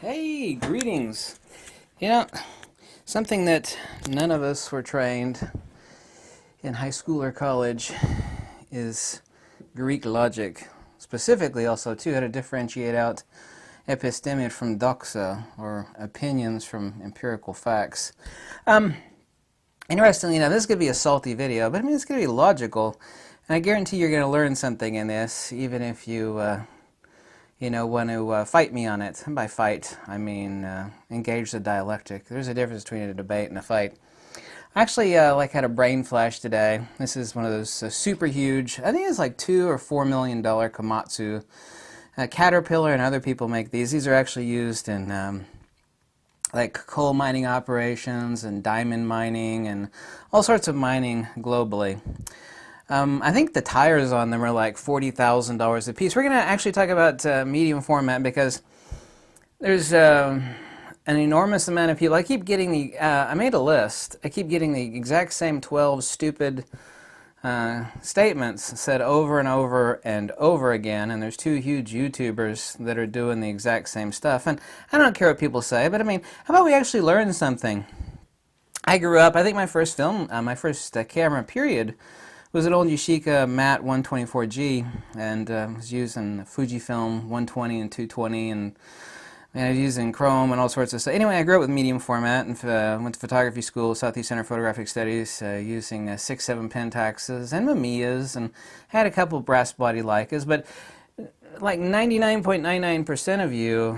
Hey, greetings. You know, something that none of us were trained in high school or college is Greek logic. Specifically, also, too, how to differentiate out episteme from doxa, or opinions from empirical facts. Um, Interestingly enough, this could be a salty video, but I mean, it's going to be logical. And I guarantee you're going to learn something in this, even if you want to fight me on it. And by fight, I mean engage the dialectic. There's a difference between a debate and a fight. I actually had a brain flash today. This is one of those super huge, I think it's like $2 or $4 million Komatsu. Caterpillar and other people make these. These are actually used in like coal mining operations and diamond mining and all sorts of mining globally. I think the tires on them are like $40,000 a piece. We're going to actually talk about medium format because there's an enormous amount of people. I keep getting I made a list. I keep getting the exact same 12 stupid statements said over and over and over again, and there's two huge YouTubers that are doing the exact same stuff. And I don't care what people say, but I mean, how about we actually learn something? I grew up, I think my first camera period was an old Yashica Mat 124G, and was using Fujifilm 120 and 220, and I was using chrome and all sorts of stuff. Anyway, I grew up with medium format and went to photography school, Southeast Center Photographic Studies, using 6-7 Pentaxes and Mamiyas, and had a couple brass body Leicas, but like 99.99% of you,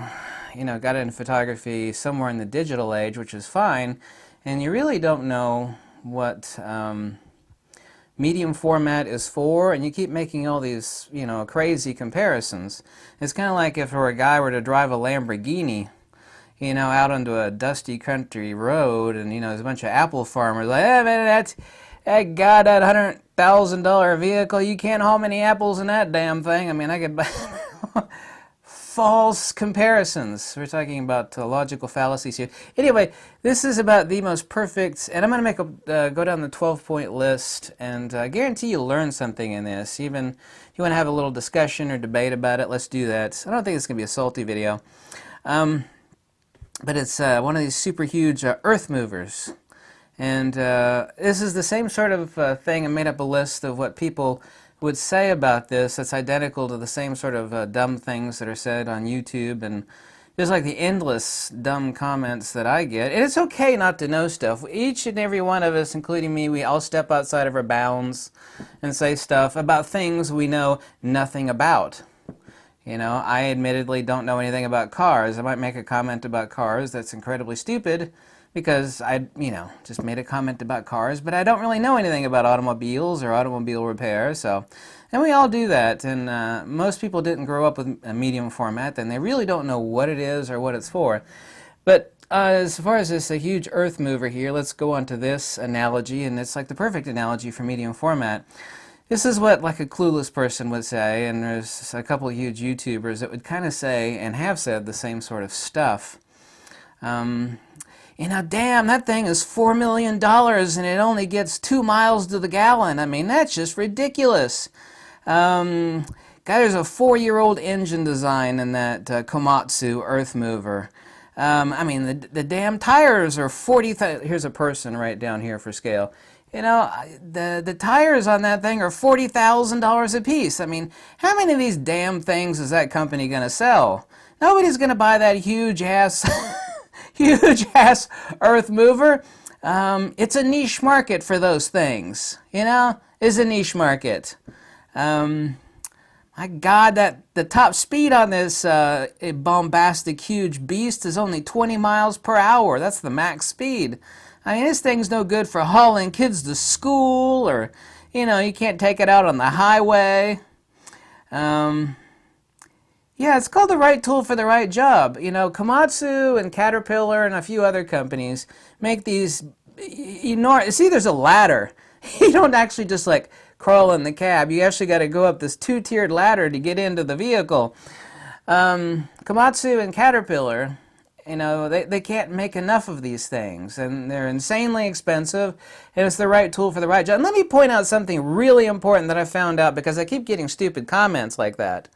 got into photography somewhere in the digital age, which is fine, and you really don't know what medium format is for, and you keep making all these, crazy comparisons. It's kind of like if a guy were to drive a Lamborghini, out onto a dusty country road, and, there's a bunch of apple farmers like, hey, man, that $100,000 vehicle, you can't haul many apples in that damn thing. I mean, I could buy false comparisons. We're talking about logical fallacies here. Anyway, this is about the most perfect, and I'm going to go down the 12-point list, and I guarantee you'll learn something in this. Even if you want to have a little discussion or debate about it, let's do that. I don't think it's going to be a salty video, but it's one of these super huge earth movers. And this is the same sort of thing. I made up a list of what people would say about this that's identical to the same sort of dumb things that are said on YouTube, and just like the endless dumb comments that I get. And it's okay not to know stuff. Each and every one of us, including me, we all step outside of our bounds and say stuff about things we know nothing about. I admittedly don't know anything about cars. I might make a comment about cars that's incredibly stupid, because I, just made a comment about cars, but I don't really know anything about automobiles or automobile repair, so, and we all do that, and most people didn't grow up with a medium format, and they really don't know what it is or what it's for. But as far as this a huge earth mover here, let's go on to this analogy, and it's like the perfect analogy for medium format. This is what like a clueless person would say, and there's a couple of huge YouTubers that would kind of say, and have said, the same sort of stuff. Damn, that thing is $4 million and it only gets 2 miles to the gallon. I mean, that's just ridiculous. Guy, there's a 4-year-old engine design in that Komatsu earth mover. I mean, the damn tires are 40,000. Here's a person right down here for scale. The tires on that thing are $40,000 a piece. I mean, how many of these damn things is that company going to sell? Nobody's going to buy that huge-ass huge-ass earth mover. It's a niche market for those things, is a niche market. My God, the top speed on this bombastic huge beast is only 20 miles per hour. That's the max speed. I mean, this thing's no good for hauling kids to school, or, you can't take it out on the highway. Yeah, it's called the right tool for the right job. Komatsu and Caterpillar and a few other companies make these enormous. See, there's a ladder. You don't actually just like crawl in the cab. You actually got to go up this 2-tiered ladder to get into the vehicle. Komatsu and Caterpillar, they can't make enough of these things, and they're insanely expensive, and it's the right tool for the right job. And let me point out something really important that I found out, because I keep getting stupid comments like that.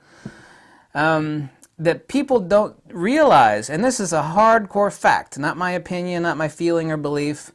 that people don't realize, and this is a hardcore fact, not my opinion, not my feeling or belief.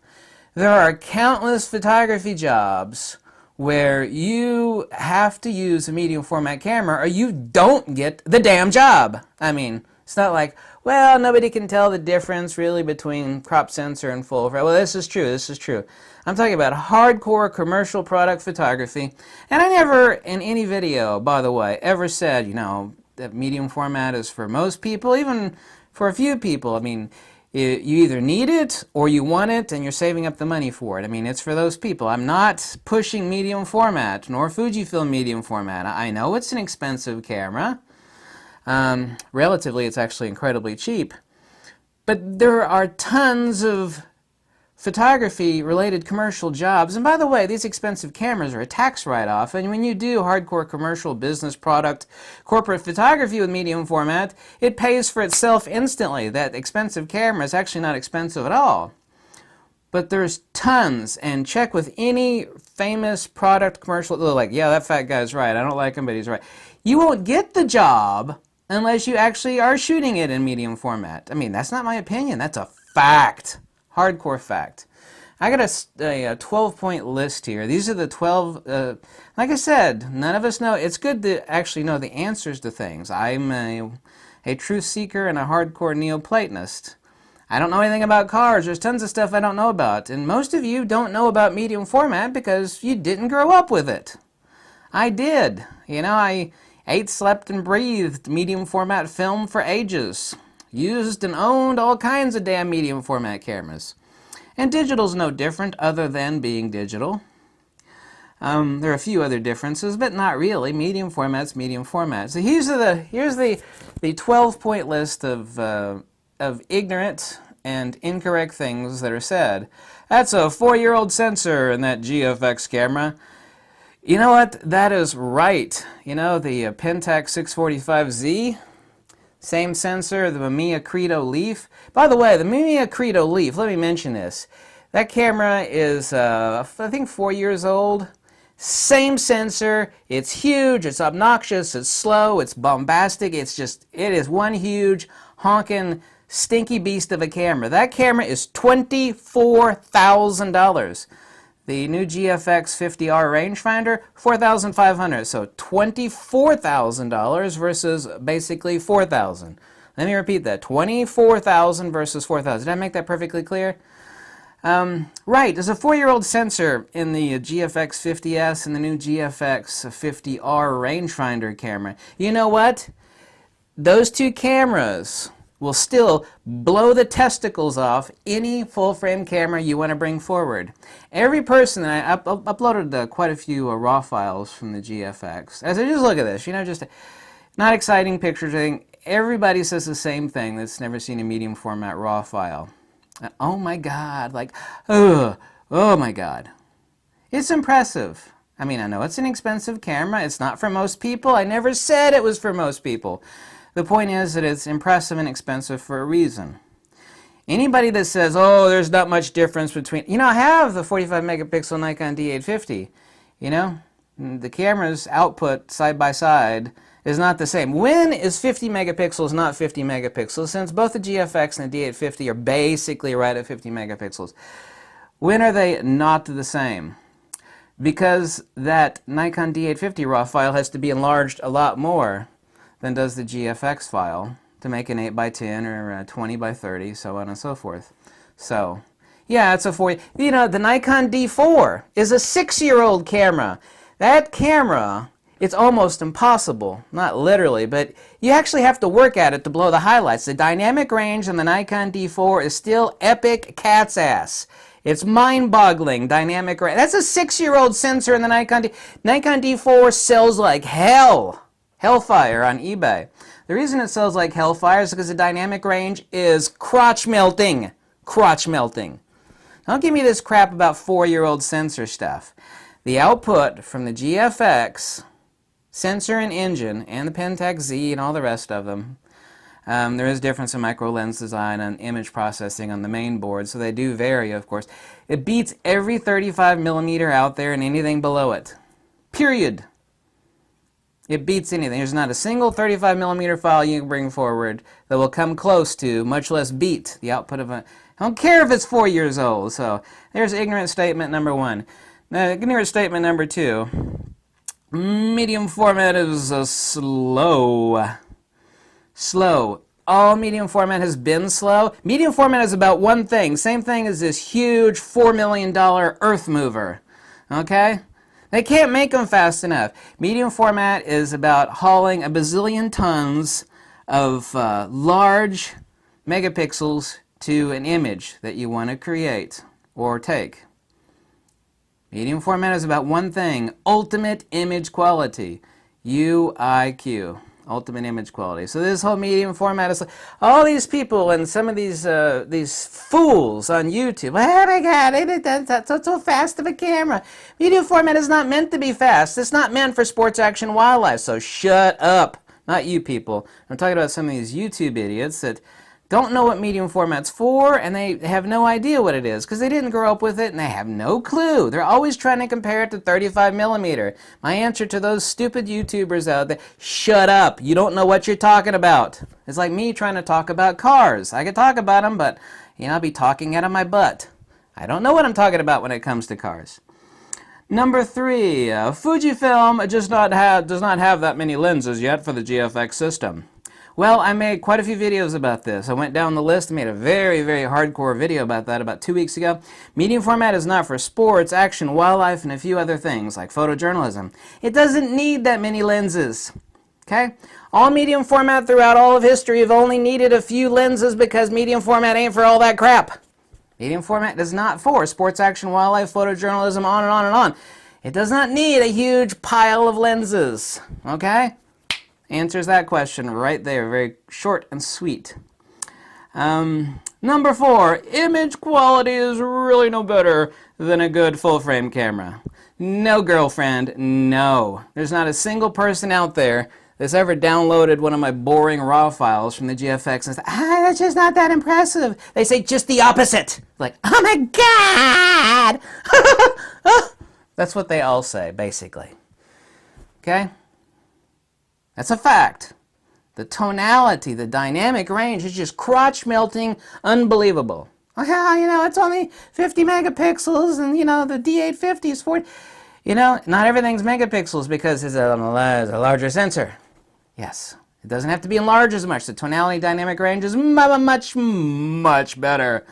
There are countless photography jobs where you have to use a medium format camera or you don't get the damn job. I mean, it's not like, well, nobody can tell the difference really between crop sensor and full frame. Well, this is true, this is true. I'm talking about hardcore commercial product photography. And I never, in any video, by the way, ever said, you know, that medium format is for most people, even for a few people. I mean, you either need it or you want it and you're saving up the money for it. I mean, it's for those people. I'm not pushing medium format, nor Fujifilm medium format. I know it's an expensive camera. Relatively, it's actually incredibly cheap. But there are tons of photography-related commercial jobs. And by the way, these expensive cameras are a tax write-off. And when you do hardcore commercial business product corporate photography with medium format, it pays for itself instantly. That expensive camera is actually not expensive at all. But there's tons, and check with any famous product commercial. They're like, yeah, that fat guy's right. I don't like him, but he's right. You won't get the job unless you actually are shooting it in medium format. I mean, that's not my opinion. That's a fact. Hardcore fact. I got a 12-point list here. These are the 12, like I said, none of us know. It's good to actually know the answers to things. I'm a truth seeker and a hardcore Neoplatonist. I don't know anything about cars. There's tons of stuff I don't know about. And most of you don't know about medium format because you didn't grow up with it. I did. You know, I ate, slept, and breathed medium format film for ages. Used and owned all kinds of damn medium format cameras. And digital's no different other than being digital. There are a few other differences, but not really. Medium format's medium format. So here's the 12-point list of ignorant and incorrect things that are said. That's a 4-year-old sensor in that GFX camera. You know what? That is right. You know, the Pentax 645Z, same sensor, the Mamiya Credo Leaf. By the way, the Mamiya Credo Leaf, let me mention this. That camera is, I think, 4 years old. Same sensor. It's huge, it's obnoxious, it's slow, it's bombastic. It's just, it is one huge, honking, stinky beast of a camera. That camera is $24,000. The new GFX 50R rangefinder, $4,500. So $24,000 versus basically $4,000. Let me repeat that. $24,000 versus $4,000. Did I make that perfectly clear? Right, there's a 4-year-old sensor in the GFX 50S and the new GFX 50R rangefinder camera. You know what? Those two cameras will still blow the testicles off any full-frame camera you want to bring forward. Every person, and I uploaded quite a few raw files from the GFX. As I just look at this, you know, just not exciting pictures. I think everybody says the same thing that's never seen a medium format raw file. Oh my God, like, oh my God. It's impressive. I mean, I know it's an expensive camera. It's not for most people. I never said it was for most people. The point is that it's impressive and expensive for a reason. Anybody that says, oh, there's not much difference between... You know, I have the 45 megapixel Nikon D850. You know, the camera's output side by side is not the same. When is 50 megapixels not 50 megapixels? Since both the GFX and the D850 are basically right at 50 megapixels. When are they not the same? Because that Nikon D850 raw file has to be enlarged a lot more than does the GFX file to make an 8x10 or 20x30, so on and so forth. So, yeah, it's a 4... You know, the Nikon D4 is a 6-year-old camera. That camera, it's almost impossible, not literally, but you actually have to work at it to blow the highlights. The dynamic range on the Nikon D4 is still epic cat's ass. It's mind-boggling dynamic range. That's a 6-year-old sensor in the Nikon D. Nikon D4 sells like hell. Hellfire on eBay. The reason it sells like hellfire is because the dynamic range is crotch melting. Crotch melting. Don't give me this crap about 4-year-old sensor stuff. The output from the GFX sensor and engine and the Pentax Z and all the rest of them, there is difference in micro lens design and image processing on the main board, so they do vary, of course. It beats every 35 millimeter out there and anything below it. Period. It beats anything. There's not a single 35 millimeter file you can bring forward that will come close to, much less beat, the output of a... I don't care if it's 4 years old. So there's ignorant statement number one. Now, ignorant statement number two. Medium format is slow. Slow. All medium format has been slow. Medium format is about one thing. Same thing as this huge $4 million earth mover. Okay? They can't make them fast enough. Medium format is about hauling a bazillion tons of large megapixels to an image that you want to create or take. Medium format is about one thing, ultimate image quality, UIQ, ultimate image quality. So this whole medium format is like, all these people and some of these fools on YouTube, oh my God, that's so fast of a camera. Medium format is not meant to be fast. It's not meant for sports, action, wildlife, so shut up. Not you people. I'm talking about some of these YouTube idiots that don't know what medium format's for, and they have no idea what it is because they didn't grow up with it and they have no clue. They're always trying to compare it to 35 millimeter. My answer to those stupid YouTubers out there, shut up. You don't know what you're talking about. It's like me trying to talk about cars. I can talk about them, but I'll be talking out of my butt. I don't know what I'm talking about when it comes to cars. Number three, Fujifilm does not have that many lenses yet for the GFX system. Well, I made quite a few videos about this. I went down the list and made a very, very hardcore video about that about 2 weeks ago. Medium format is not for sports, action, wildlife, and a few other things like photojournalism. It doesn't need that many lenses. Okay? All medium format throughout all of history have only needed a few lenses because medium format ain't for all that crap. Medium format is not for sports, action, wildlife, photojournalism, on and on and on. It does not need a huge pile of lenses. Okay? Answers that question right there. Very short and sweet. Number four, image quality is really no better than a good full-frame camera. No, girlfriend, no. There's not a single person out there that's ever downloaded one of my boring RAW files from the GFX and said, that's just not that impressive. They say just the opposite. Like, oh my God! That's what they all say, basically. Okay? That's a fact. The tonality, the dynamic range is just crotch-melting, unbelievable. Okay, it's only 50 megapixels, and, the D850 is 40. Not everything's megapixels because it's a larger sensor. Yes, it doesn't have to be enlarged as much. The tonality dynamic range is much, much better.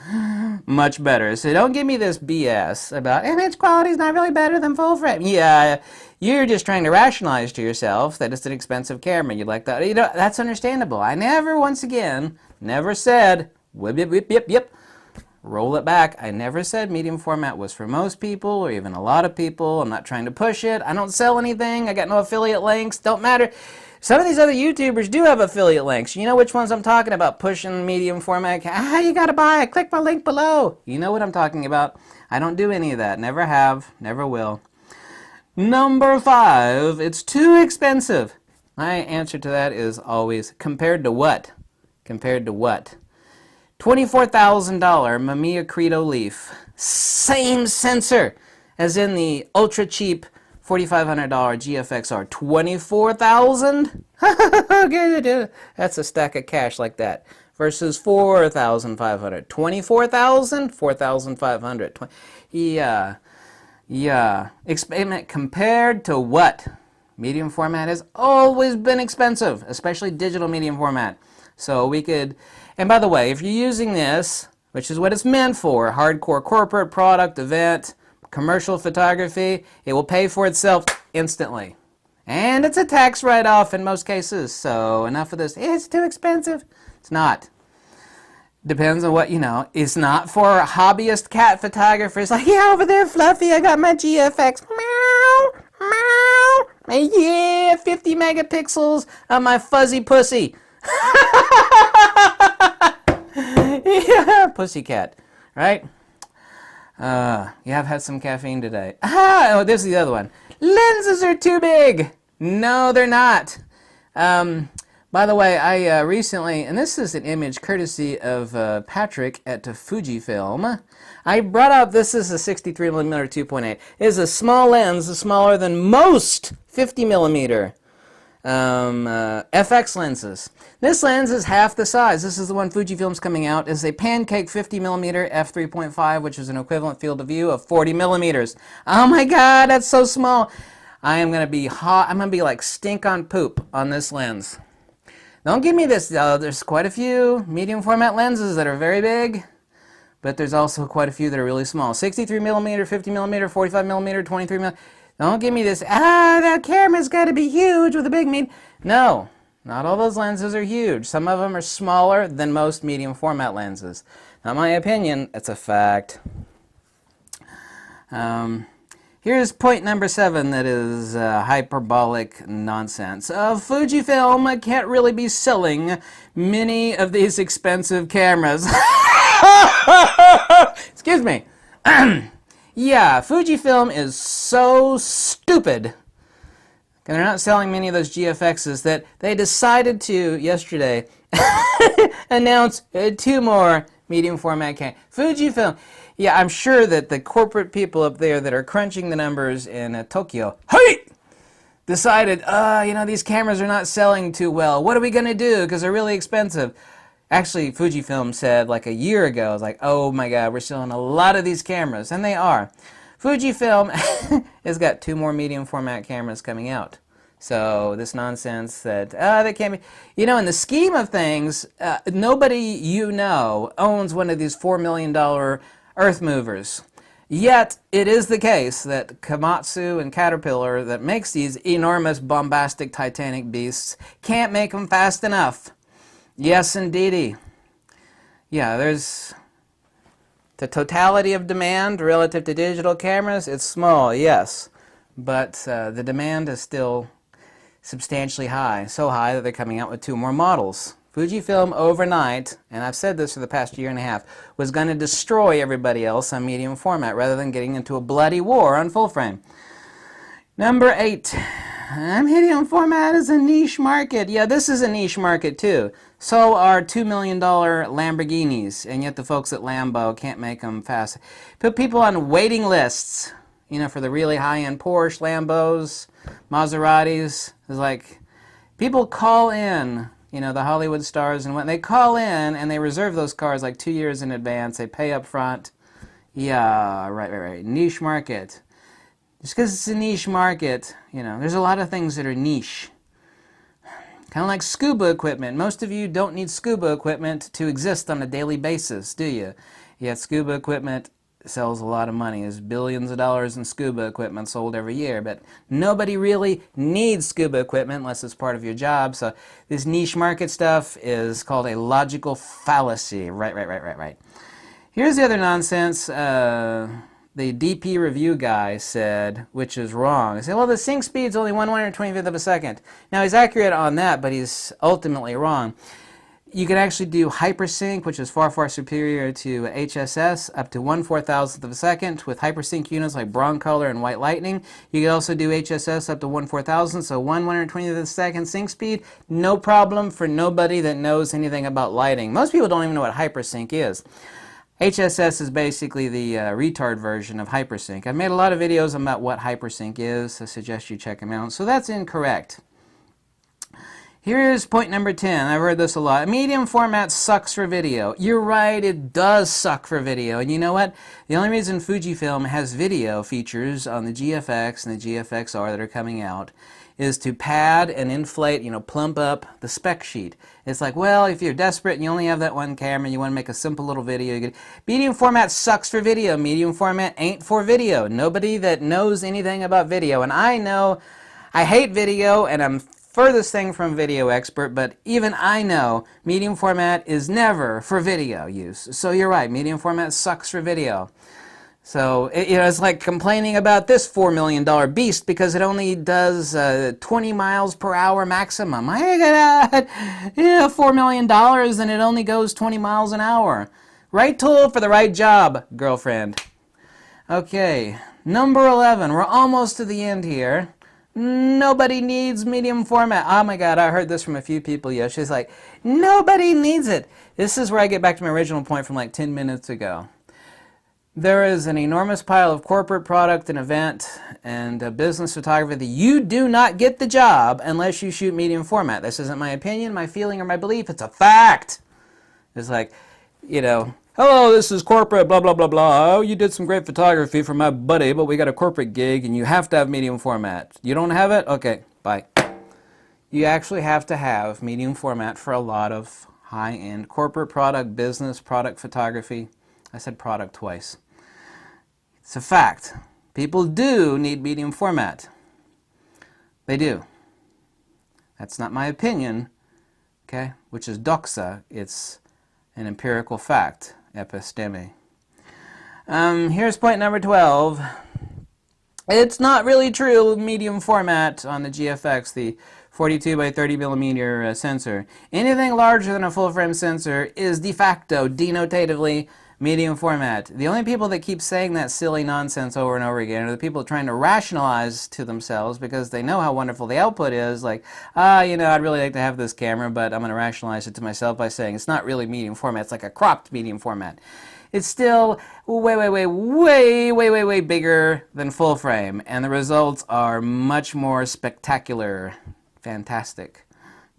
Much better. So don't give me this BS about image quality is not really better than full frame. Yeah, you're just trying to rationalize to yourself that it's an expensive camera. You'd like that. That's understandable. I never, once again, never said, whip, yip, yip, yip, yip. Roll it back. I never said medium format was for most people or even a lot of people. I'm not trying to push it. I don't sell anything. I got no affiliate links. Don't matter. Some of these other YouTubers do have affiliate links. You know which ones I'm talking about, pushing medium format. You gotta buy it. Click my link below. You know what I'm talking about. I don't do any of that. Never have. Never will. Number five, it's too expensive. My answer to that is always, compared to what? Compared to what? $24,000 Mamiya Credo Leaf. Same sensor as in the ultra cheap $4,500 GFXR. $24,000? That's a stack of cash like that. Versus $4,500. $24,000? $4,500. Yeah. Compared to what? Medium format has always been expensive, especially digital medium format. So we could, and by the way, if you're using this, which is what it's meant for, hardcore corporate product, event, commercial photography, it will pay for itself instantly. And it's a tax write-off in most cases, so enough of this, it's too expensive. It's not. Depends on what, it's not for hobbyist cat photographers, like, yeah, over there, Fluffy, I got my GFX, meow, meow, yeah, 50 megapixels on my fuzzy pussy. Yeah, pussycat, right? Yeah, I've had some caffeine today. Oh, this is the other one. Lenses are too big. No, they're not. By the way, I recently, and this is an image courtesy of Patrick at Fujifilm. I brought up, this is a 63mm 2.8. It is a small lens, smaller than most 50mm FX lenses. This lens is half the size. This is the one Fujifilm's coming out. It's a pancake 50mm f3.5, which is an equivalent field of view of 40mm. Oh my God, that's so small. I am going to be hot. I'm going to be like stink on poop on this lens. Don't give me this. There's quite a few medium format lenses that are very big, but there's also quite a few that are really small. 63mm, 50mm, 45mm, 23mm. Don't give me this, that camera's got to be huge with a big No, not all those lenses are huge. Some of them are smaller than most medium format lenses. Not my opinion, it's a fact. Here's point number 7 that is hyperbolic nonsense. Fujifilm can't really be selling many of these expensive cameras. Excuse me. Yeah, Fujifilm is so stupid. And they're not selling many of those GFXs that they decided to, yesterday, announce 2 more medium format cameras. Fujifilm, yeah, I'm sure that the corporate people up there that are crunching the numbers in Tokyo, decided, these cameras are not selling too well. What are we going to do? Because they're really expensive. Actually, Fujifilm said like a year ago, like, oh my God, we're selling a lot of these cameras. And they are. Fujifilm has got 2 more medium format cameras coming out. So this nonsense that, they can't be, in the scheme of things, nobody owns one of these $4 million earth movers. Yet, it is the case that Komatsu and Caterpillar that makes these enormous, bombastic, titanic beasts can't make them fast enough. Yes, indeedy. Yeah, there's the totality of demand relative to digital cameras. It's small, yes, but the demand is still substantially high, so high that they're coming out with 2 more models. Fujifilm overnight, and I've said this for the past year and a half, was going to destroy everybody else on medium format rather than getting into a bloody war on full frame. Number 8. Medium format is a niche market. Yeah, this is a niche market too. So are $2 million Lamborghinis, and yet the folks at Lambo can't make them fast. Put people on waiting lists, for the really high-end Porsche, Lambos, Maseratis. It's like, people call in, the Hollywood stars, and when they call in and they reserve those cars like 2 years in advance, they pay up front. Yeah, right. Niche market. Just because it's a niche market, there's a lot of things that are niche. Kind of like scuba equipment. Most of you don't need scuba equipment to exist on a daily basis, do you? Yet scuba equipment sells a lot of money. There's billions of dollars in scuba equipment sold every year, but nobody really needs scuba equipment unless it's part of your job. So this niche market stuff is called a logical fallacy. Right. Here's the other nonsense. The DP review guy said, which is wrong. He said, well, the sync speed's only 1/125th of a second. Now, he's accurate on that, but he's ultimately wrong. You can actually do hypersync, which is far, far superior to HSS, up to 1/4000th of a second with hypersync units like Broncolor and White Lightning. You can also do HSS up to 1/4000th, so 1/120th of a second sync speed. No problem for nobody that knows anything about lighting. Most people don't even know what hypersync is. HSS is basically the retard version of hypersync. I've made a lot of videos about what hypersync is. I suggest you check them out. So that's incorrect. Here's point number 10. I've heard this a lot. Medium format sucks for video. You're right, it does suck for video. And you know what? The only reason Fujifilm has video features on the GFX and the GFX-R that are coming out is to pad and inflate, plump up the spec sheet. It's like, well, if you're desperate and you only have that one camera and you want to make a simple little video, medium format sucks for video. Medium format ain't for video. Nobody that knows anything about video, and I know I hate video and I'm furthest thing from video expert, but even I know medium format is never for video use. So you're right, medium format sucks for video. So, it's like complaining about this $4 million beast because it only does 20 miles per hour maximum. My God, $4 million and it only goes 20 miles an hour. Right tool for the right job, girlfriend. Okay, number 11. We're almost to the end here. Nobody needs medium format. Oh my God, I heard this from a few people yesterday. It's like, nobody needs it. This is where I get back to my original point from like 10 minutes ago. There is an enormous pile of corporate product and event and business photography that you do not get the job unless you shoot medium format. This isn't my opinion, my feeling, or my belief. It's a fact. It's like, you know, hello, this is corporate, blah, blah, blah, blah. Oh, you did some great photography for my buddy, but we got a corporate gig and you have to have medium format. You don't have it? Okay, bye. You actually have to have medium format for a lot of high-end corporate product, business, product photography. I said product twice. It's a fact. People do need medium format. They do. That's not my opinion, okay? Which is doxa. It's an empirical fact, episteme. Here's point number 12. It's not really true medium format on the GFX, the 42 by 30 millimeter sensor. Anything larger than a full-frame sensor is de facto, denotatively, medium format. The only people that keep saying that silly nonsense over and over again are the people trying to rationalize to themselves because they know how wonderful the output is. Like, you know, I'd really like to have this camera, but I'm going to rationalize it to myself by saying it's not really medium format. It's like a cropped medium format. It's still way bigger than full frame, and the results are much more spectacular. Fantastic.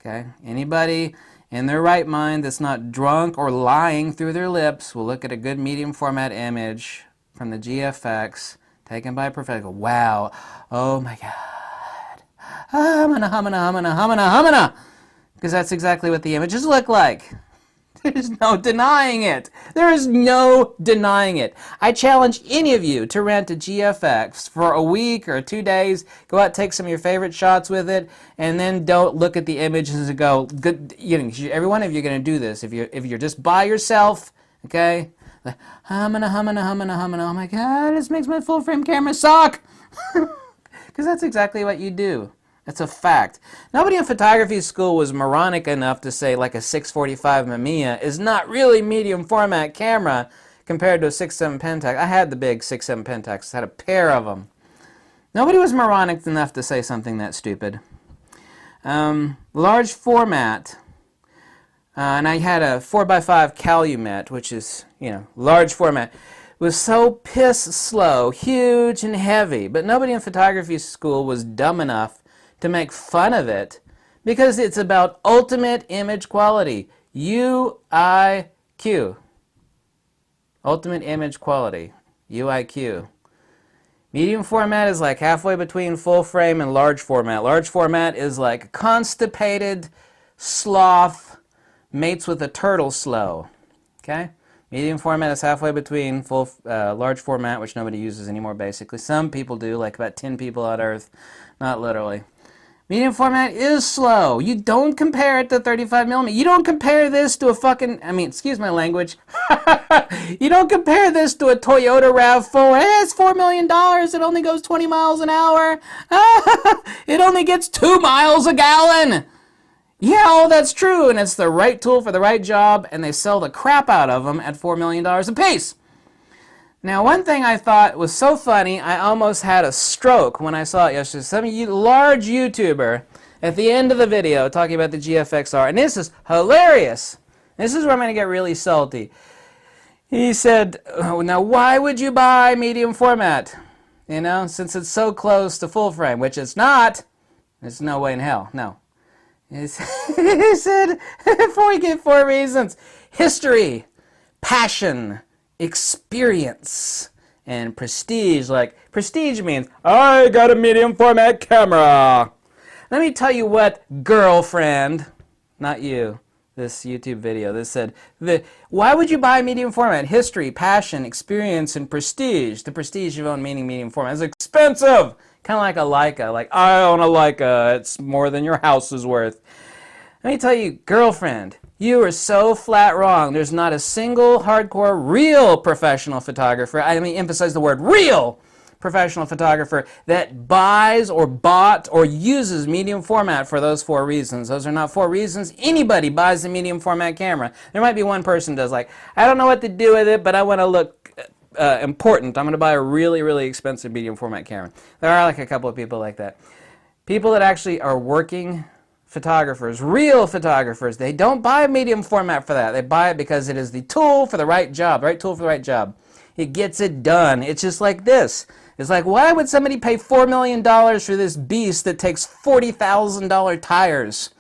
Okay? Anybody in their right mind that's not drunk or lying through their lips will look at a good medium format image from the GFX taken by a professional. Wow. Oh my God. Humana. Because that's exactly what the images look like. There's no denying it. There is no denying it. I challenge any of you to rent a GFX for a week or 2 days, go out, take some of your favorite shots with it, and then don't look at the images and go, good, you know, every one of you are going to do this. If you're just by yourself, okay? Like, humana, oh my God, this makes my full frame camera suck. Because that's exactly what you do. That's a fact. Nobody in photography school was moronic enough to say like a 645 Mamiya is not really medium format camera compared to a 6.7 Pentax. I had the big 6.7 Pentax. I had a pair of them. Nobody was moronic enough to say something that stupid. Large format. And I had a 4x5 Calumet, which is, you know, large format. Was so piss slow, huge and heavy. But nobody in photography school was dumb enough to make fun of it because it's about ultimate image quality. UIQ. Ultimate image quality. UIQ. Medium format is like halfway between full frame and large format. Large format is like constipated sloth mates with a turtle slow. Okay? Medium format is halfway between full large format, which nobody uses anymore basically. Some people do, like about 10 people on Earth. Not literally. Medium format is slow. You don't compare it to 35 millimeter. You don't compare this to a fucking, I mean, excuse my language. You don't compare this to a Toyota RAV4. Hey, it's $4 million. It only goes 20 miles an hour. It only gets 2 miles a gallon. Yeah, oh, that's true. And it's the right tool for the right job. And they sell the crap out of them at $4 million a piece. Now, one thing I thought was so funny, I almost had a stroke when I saw it yesterday. Some large YouTuber at the end of the video talking about the GFXR, and this is hilarious. This is where I'm going to get really salty. He said, oh, now why would you buy medium format? You know, since it's so close to full frame, which it's not. There's no way in hell, no. He said, we give 4 reasons. History, passion, experience, and prestige. Like, prestige means, I got a medium format camera. Let me tell you what, girlfriend, not you, this YouTube video, this said, why would you buy medium format? History, passion, experience, and prestige. The prestige of owning medium format is expensive. Kind of like a Leica. Like, I own a Leica. It's more than your house is worth. Let me tell you, girlfriend, you are so flat wrong. There's not a single hardcore real professional photographer, I mean emphasize the word real professional photographer, that buys or bought or uses medium format for those 4 reasons. Those are not 4 reasons. Anybody buys a medium format camera. There might be one person does like, I don't know what to do with it, but I want to look important. I'm going to buy a really expensive medium format camera. There are like a couple of people like that. People that actually are working photographers, real photographers, they don't buy a medium format for that. They buy it because it is the tool for the right job, right tool for the right job. It gets it done. It's just like this. It's like, why would somebody pay $4 million for this beast that takes $40,000 tires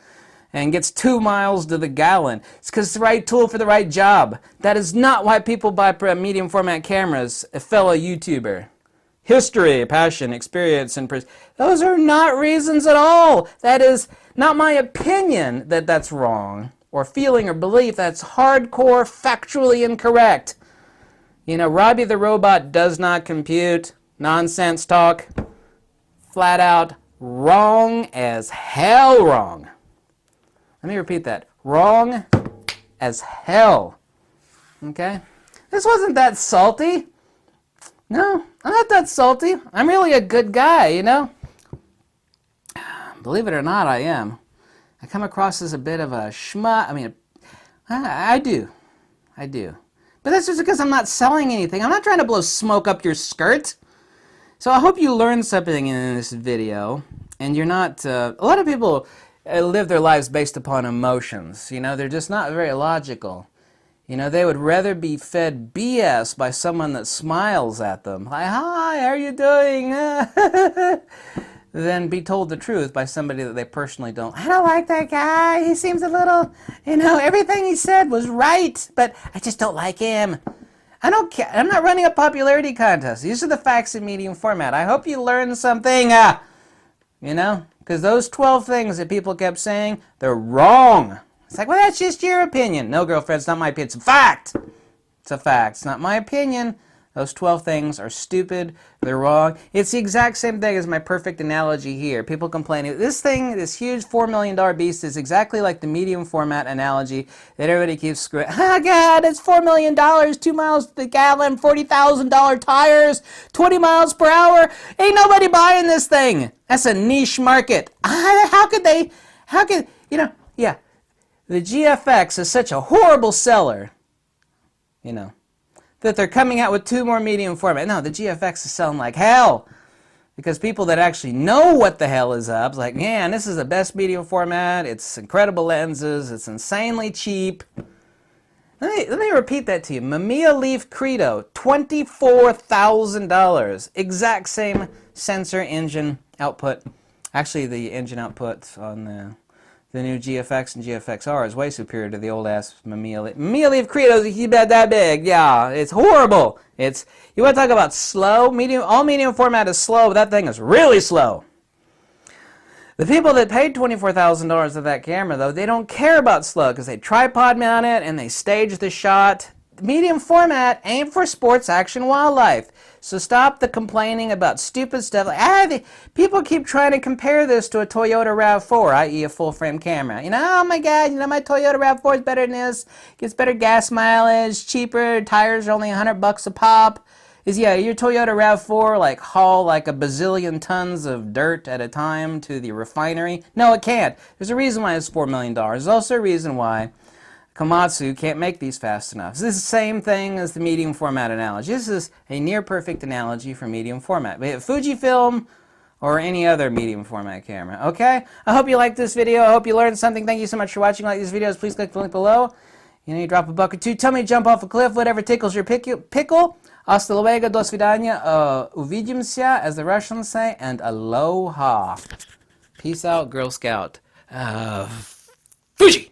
and gets 2 miles to the gallon? It's because it's the right tool for the right job. That is not why people buy medium format cameras, a fellow YouTuber. History, passion, experience, and those are not reasons at all. That is not my opinion that that's wrong, or feeling or belief. That's hardcore, factually incorrect. You know, Robbie the Robot does not compute. Nonsense talk. Flat out wrong as hell wrong. Let me repeat that. Wrong as hell. Okay? This wasn't that salty. No, I'm not that salty. I'm really a good guy, you know? Believe it or not, I am. I come across as a bit of a schmuck. I mean, I do. But that's just because I'm not selling anything. I'm not trying to blow smoke up your skirt. So I hope you learned something in this video. And you're not... a lot of people live their lives based upon emotions. You know, they're just not very logical. You know, they would rather be fed BS by someone that smiles at them. Like, hi, how are you doing? Than be told the truth by somebody that they personally don't. I don't like that guy. He seems a little, you know, everything he said was right, but I just don't like him. I don't care. I'm not running a popularity contest. These are the facts in medium format. I hope you learned something, you know, because those 12 things that people kept saying, they're wrong. It's like, well, that's just your opinion. No, girlfriend, it's not my opinion. It's a fact. It's a fact. It's not my opinion. Those 12 things are stupid. They're wrong. It's the exact same thing as my perfect analogy here. People complaining. This thing, this huge $4 million beast is exactly like the medium format analogy that everybody keeps screwing. Oh, God, it's $4 million, 2 miles to the gallon, $40,000 tires, 20 miles per hour. Ain't nobody buying this thing. That's a niche market. How could, you know, yeah. The GFX is such a horrible seller, you know, that they're coming out with 2 more medium format. No, the GFX is selling like hell because people that actually know what the hell is up, like, man, this is the best medium format. It's incredible lenses. It's insanely cheap. Let me repeat that to you. Mamiya Leaf Credo, $24,000. Exact same sensor engine output. Actually, the engine output on the new GFX and GFX-R is way superior to the old-ass Mamiya Leaf. Mamiya Leaf Credo is about that big. Yeah, it's horrible. You want to talk about slow? All medium format is slow, but that thing is really slow. The people that paid $24,000 for that camera, though, they don't care about slow because they tripod mount it and they stage the shot. Medium format ain't for sports, action, wildlife. So stop the complaining about stupid stuff. Like, people keep trying to compare this to a Toyota RAV4, i.e. a full-frame camera. You know, oh my God, you know, my Toyota RAV4 is better than this. Gets better gas mileage, cheaper, tires are only $100 a pop. Yeah, your Toyota RAV4 like haul like a bazillion tons of dirt at a time to the refinery? No, it can't. There's a reason why it's $4 million. There's also a reason why Komatsu can't make these fast enough. This is the same thing as the medium format analogy. This is a near perfect analogy for medium format. Be it Fujifilm or any other medium format camera. Okay? I hope you liked this video. I hope you learned something. Thank you so much for watching. Like these videos, please click the link below. You know, you drop a buck or two. Tell me to jump off a cliff, whatever tickles your pickle. Hasta luego, do svidanya, увидимся, as the Russians say, and aloha. Peace out, Girl Scout. Fuji!